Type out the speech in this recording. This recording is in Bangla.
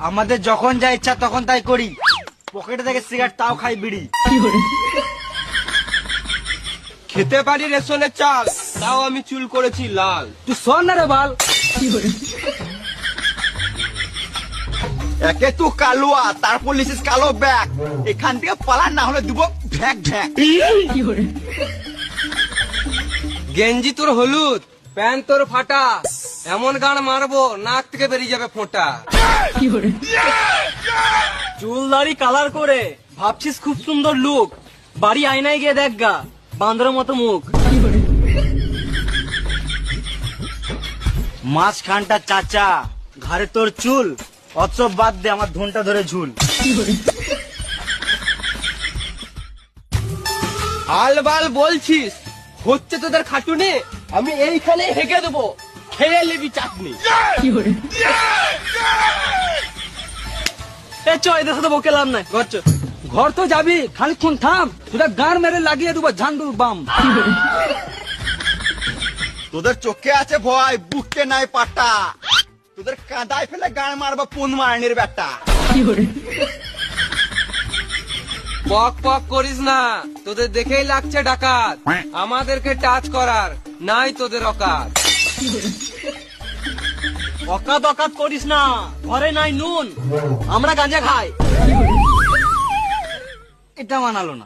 আমাদের যখন যা ইচ্ছা তখন তাই করি, পকেটে থেকে সিগারেট তাও খাই বিড়ি। খেতে পারি রেশনের চাল, তাও আমি চুল করেছি লাল। তুই শোন না রে বাল। একে তুই কালুয়া, তারপর লিসিস কালো ব্যাগ, এখান থেকে পালান না হলে দিব ভ্যাক ভ্যাক। গেঞ্জি তোর হলুদ, প্যান্ট তোর ফাটা, এমন গান মারবো নাক থেকে বেরিয়ে যাবে ফোঁটা। চুল দাড়ি কালার করে ভাবছিস খুব সুন্দর লুক, বাড়ি আয়নায় গিয়ে দেখ গা বান্দরের মতো মুখ। মাছ খানটা চাচা, ঘাড়ে তোর চুল, অৎসব বাদ দে আমার ধনটা ধরে ঝুল। আলবাল বলছিস, হচ্ছে তোদের খাটুনে, আমি এইখানে হেগে দেবো, খেয়ে নিবি চাটনি। এ চ, এদের সাথে বকে লাভ নাই, ঘর চ। ঘর তো যাবি, খানিক্ষণ থাম, তোরা গান মেরে লাগিয়ে দেবো ঝান্ডুর বাম। তোদের চোখে আছে ভয়, বুকে নাই পাটা, তোদের কাঁদায় ফেলে গান মারবা পুন মারানির ব্যাটা। পক পক করিস না, তোদের দেখেই লাগছে ডাকাত, আমাদেরকে টাচ করার নাই তোদের অকাত। অকাত অকাত করিস না, ঘরে নাই নুন, আমরা গাঁজা খাই। এটা মানালো না।